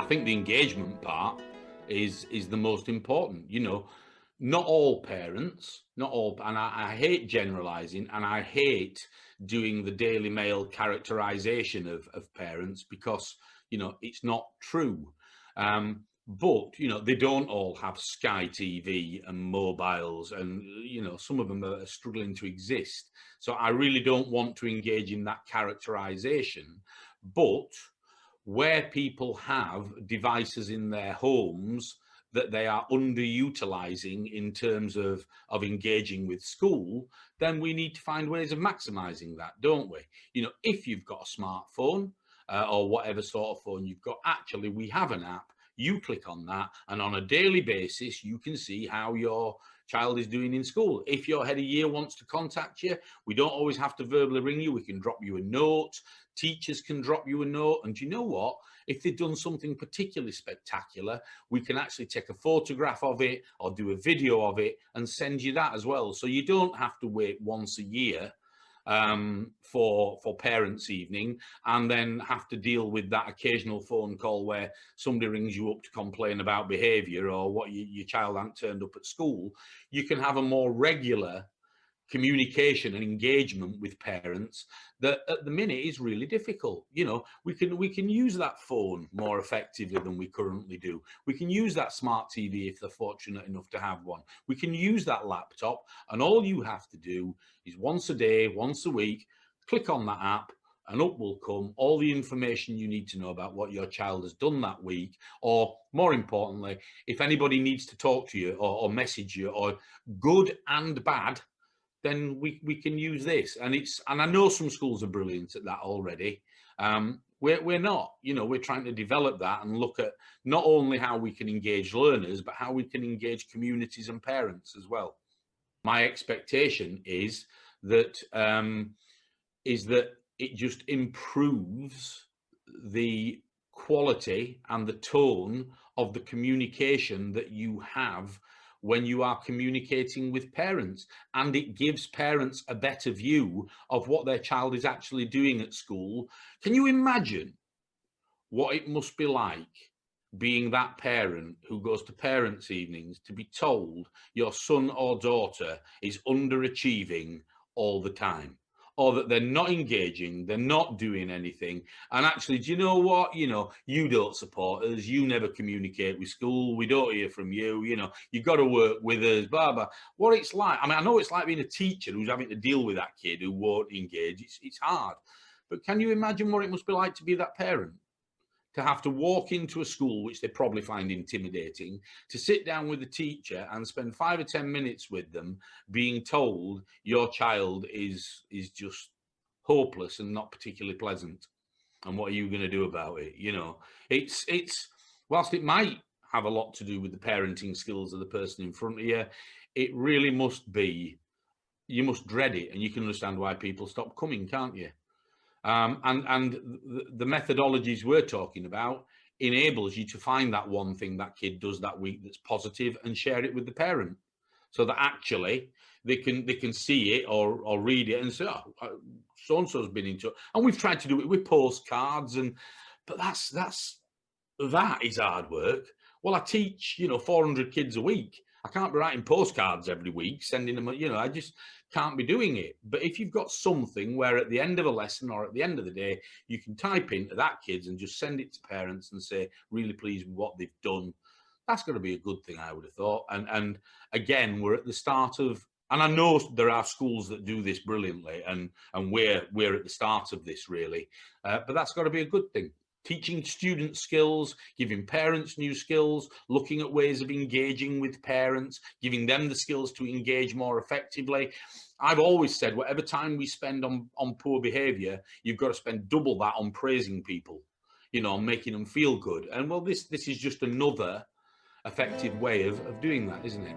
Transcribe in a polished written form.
I think the engagement part is the most important. Not all parents, not all, and I hate generalizing, and I hate doing the Daily Mail characterization of parents, because it's not true. But they don't all have Sky TV and mobiles, and some of them are struggling to exist. So I really don't want to engage in that characterization. But where people have devices in their homes that they are underutilizing in terms of engaging with school, then we need to find ways of maximizing that, don't we? If you've got a smartphone, or whatever sort of phone you've got, actually we have an app. You click on that, and on a daily basis you can see how your child is doing in school. If your head of year wants to contact you, we don't always have to verbally ring you. We can drop you a note. Teachers can drop you a note. And you know what? If they've done something particularly spectacular, we can actually take a photograph of it or do a video of it and send you that as well. So you don't have to wait once a year for parents' evening and then have to deal with that occasional phone call where somebody rings you up to complain about behaviour or what your child hasn't turned up at school. You can have a more regular communication and engagement with parents that at the minute is really difficult. We can use that phone more effectively than we currently do. We can use that smart TV if they're fortunate enough to have one. We can use that laptop, and all you have to do is once a day, once a week, click on that app, and up will come all the information you need to know about what your child has done that week. Or more importantly, if anybody needs to talk to you or message you, or good and bad, then we can use this. And I know some schools are brilliant at that already. We're not. We're trying to develop that and look at not only how we can engage learners, but how we can engage communities and parents as well. My expectation is that it just improves the quality and the tone of the communication that you have when you are communicating with parents, and it gives parents a better view of what their child is actually doing at school. Can you imagine what it must be like being that parent who goes to parents' evenings to be told your son or daughter is underachieving all the time, or that they're not engaging, they're not doing anything? And actually, do you know what? You don't support us, you never communicate with school, we don't hear from you, you've got to work with us, blah, blah. What it's like, I know it's like being a teacher who's having to deal with that kid who won't engage. It's hard. But can you imagine what it must be like to be that parent? To have to walk into a school, which they probably find intimidating, to sit down with the teacher and spend 5 or 10 minutes with them being told your child is just hopeless and not particularly pleasant. And what are you going to do about it? It's whilst it might have a lot to do with the parenting skills of the person in front of you, it really must be, you must dread it, and you can understand why people stop coming, can't you? And the methodologies we're talking about enables you to find that one thing that kid does that week that's positive and share it with the parent, so that actually they can see it or read it and say, oh, so and so's been into it. And we've tried to do it with postcards, but that is hard work. Well, I teach 400 kids a week. I can't be writing postcards every week, sending them, I just can't be doing it. But if you've got something where at the end of a lesson or at the end of the day, you can type into that kids and just send it to parents and say, really pleased with what they've done, that's going to be a good thing, I would have thought. And again, we're at the start of, and I know there are schools that do this brilliantly, and we're at the start of this really, but that's got to be a good thing. Teaching students skills, giving parents new skills, looking at ways of engaging with parents, giving them the skills to engage more effectively. I've always said, whatever time we spend on poor behaviour, you've got to spend double that on praising people, making them feel good. And well, this is just another effective way of doing that, isn't it?